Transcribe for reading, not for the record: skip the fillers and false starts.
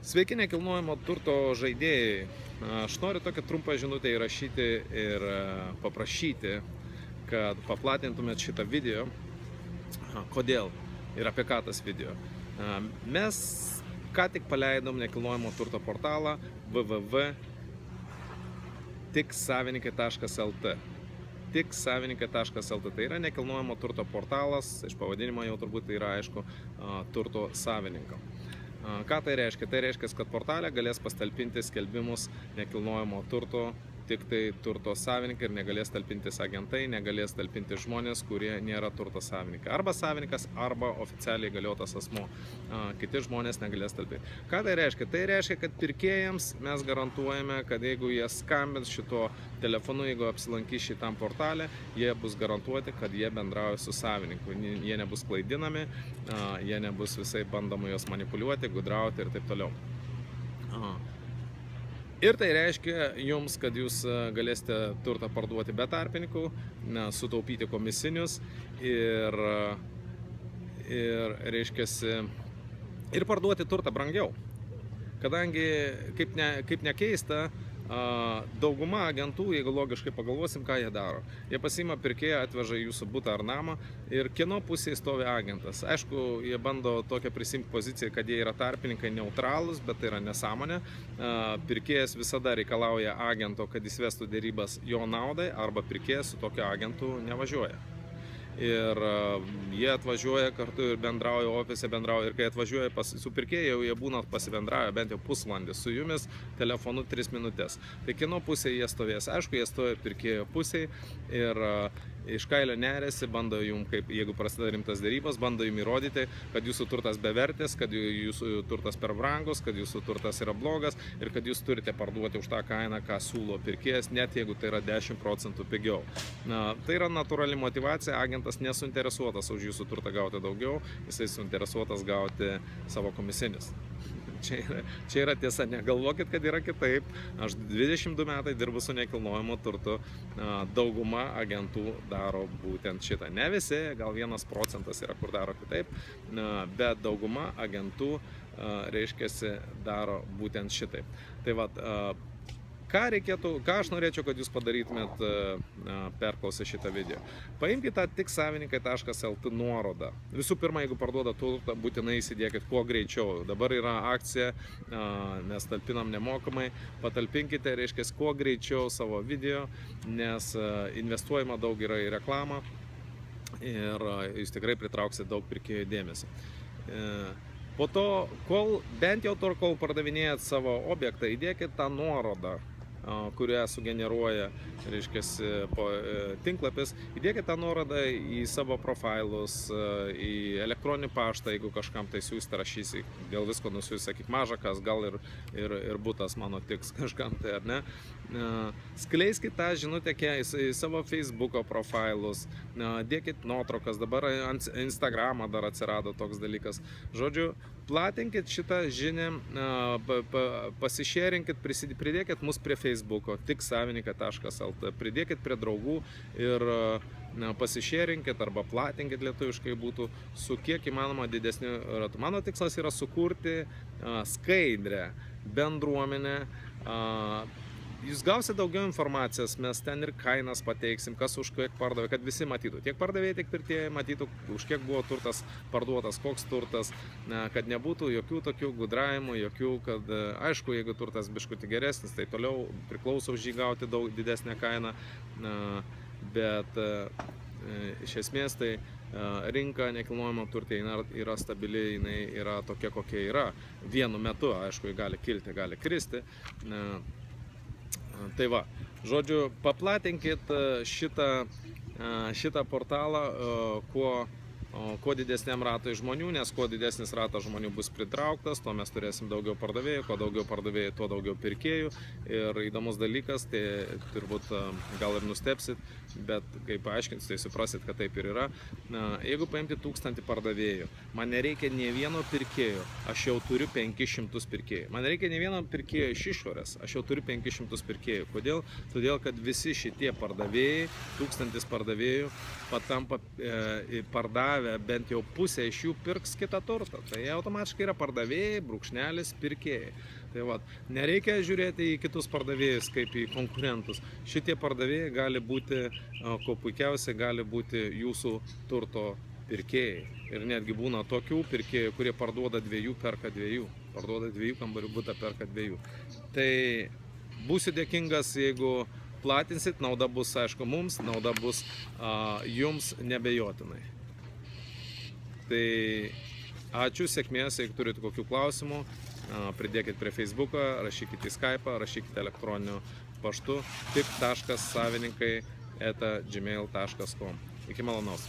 Sveiki nekilnojamo turto žaidėjai. Aš noriu tokią trumpą žinutę įrašyti ir paprašyti, kad paplatintumėt šitą video. Kodėl ir apie ką tas video? Mes ką tik paleidom nekilnojamo turto portalą www.tiksavininkai.lt. Tiksavininkai.lt tai yra nekilnojamo turto portalas, iš pavadinimo jau turbūt tai yra aišku turto savininkam. Ką tai reiškia? Tai reiškia, kad portale galės pastalpinti skelbimus nekilnojamo turto tik tai turto savininkai ir negalės talpintis agentai, negalės talpinti žmonės, kurie nėra turto savininkai. Arba savininkas, arba oficialiai galiotas asmo. Kiti žmonės negalės talpinti. Ką tai reiškia? Tai reiškia, kad pirkėjams mes garantuojame, kad jeigu jie skambins šito telefonu, jeigu apsilankys šitam portalė, jie bus garantuoti, kad jie bendrauja su savininku. Jie nebus klaidinami, jie nebus visai bandoma juos manipuliuoti, gudrauti ir taip toliau. Ir tai reiškia jums, kad jūs galėsite turtą parduoti be tarpininkų, sutaupyti komisinius ir reiškiasi ir parduoti turtą brangiau. Kadangi, kaip nekeista, dauguma agentų, jeigu logiškai pagalvosim, ką jie daro. Jie pasiima pirkėją, atveža jūsų butą ar namą ir kieno pusėje stovi agentas. Aišku, jie bando tokią prisimti poziciją, kad jie yra tarpininkai neutralūs, bet tai yra nesąmonė. Pirkėjas visada reikalauja agento, kad jis vestų dėrybas jo naudai, arba pirkėjas su tokiu agentu nevažiuoja. Ir jie atvažiuoja kartu ir bendrauja, ofise bendrauja, ir kai atvažiuoja su pirkėju, jie būna pasibendravę bent jau pusvalandį, su jumis telefonu 3 minutės. Tai kieno pusėje jie stovės? Aišku, jie stoja pirkėjo pusėje ir iš kailio neriasi, bando jums, kaip jeigu prasideda rimtas dėrybos, bando jums įrodyti, kad jūsų turtas bevertis, kad jūsų turtas per brangus, kad jūsų turtas yra blogas ir kad jūs turite parduoti už tą kainą, ką siūlo pirkėjas, net jeigu tai yra 10% pigiau. Tai yra natūrali motyvacija, agentas nesuinteresuotas už jūsų turtą gauti daugiau, jisai suinteresuotas gauti savo komisinius. Čia yra tiesa, negalvokit, kad yra kitaip. Aš 22 metai dirbu su nekilnojamu turtu, dauguma agentų daro būtent šitą. Ne visi, gal 1% yra, kur daro kitaip, bet dauguma agentų, reiškiasi, daro būtent šitaip. Tai vat, ką aš norėčiau, kad jūs padarytumėt perklausę šitą video. Paimkite tą tiksavininkai.lt nuorodą. Visų pirma, jeigu parduoda turtą, būtinai įsidėkit kuo greičiau. Dabar yra akcija, mes talpinam nemokamai. Patalpinkite, reiškia, kuo greičiau savo video, nes investuojama daug yra į reklamą ir jūs tikrai pritrauksite daug pirkėjų dėmesį. Po to, bent jau kol pardavinėjat savo objektą, įdėkit tą nuorodą, kurią sugeneruoja, reiškia, tinklapis, įdėkite tą nuorodą į savo profilus, į elektroninį paštą, jeigu kažkam tai siūsti, rašysi, dėl visko nusiųsti, sakyk, mažakas, gal ir butas mano tiks kažkam tai, ar ne. Skleiskite tą žinutę į savo Facebooko profilus, dėkit nuotraukas, dabar ant Instagramą dar atsirado toks dalykas. Žodžiu, platinkit šitą žinią, pasišėrinkit, pridėkit mus prie Facebooko, tiksavininkai.lt, pridėkit prie draugų ir pasišėrinkit arba platinkit, lietuviškai būtų, su kiek įmanoma didesniu ratu. Mano tikslas yra sukurti skaidrę bendruomenę. Jūs gausite daugiau informacijos, mes ten ir kainas pateiksim, kas už kiek pardavė, kad visi matytų. Tiek pardavėjai, tiek pirkėjai matytų, už kiek buvo turtas parduotas, koks turtas, kad nebūtų jokių tokių gudravimų, kad, aišku, jeigu turtas biškutį geresnis, tai toliau priklauso už jį gauti daug didesnę kainą, bet iš esmės tai rinka nekilnojamo turte yra stabili, jinai yra tokia, kokia yra. Vienu metu, aišku, gali kilti, gali kristi. Tai va, žodžiu, paplatinkit šitą portalą kuo didesniam ratui žmonių, nes kuo didesnis ratas žmonių bus pritrauktas, tuo mes turėsim daugiau pardavėjų, kuo daugiau pardavėjų, tuo daugiau pirkėjų. Ir įdomus dalykas, tai turbūt gal ir nustepsit, bet kai paaiškinsit, tai suprasit, kad taip ir yra. Jeigu paimti 1000 pardavėjų, man nereikia nė vieno pirkėjo, aš jau turiu 500 pirkėjų. Man reikia nė vieno pirkėjo iš išorės, aš jau turiu 500 pirkėjų. Kodėl? Todėl, kad visi šitie pardavėjai, 1000 pardavėjų, patampa pardavę pardavę, bent jau pusė iš jų pirks kitą turtą. Tai jie automatiškai yra pardavėjai, brūkšnelis, pirkėjai. Tai vat, nereikia žiūrėti į kitus pardavėjus kaip į konkurentus. Šitie pardavėjai gali būti, ko puikiausiai, gali būti jūsų turto pirkėjai. Ir netgi būna tokių pirkėjų, kurie parduoda 2, perka 2. Parduoda 2 kambarių butą, perka 2. Tai būsiu dėkingas, jeigu platinsit, nauda bus, aišku, mums, nauda bus jums nebejotinai. Tai ačiū, sėkmės, jeigu turite kokių klausimų, pridėkit prie Facebooką, rašykit į Skype'ą, rašykit elektroniniu paštu tip.savininkai@gmail.com. Iki malonaus.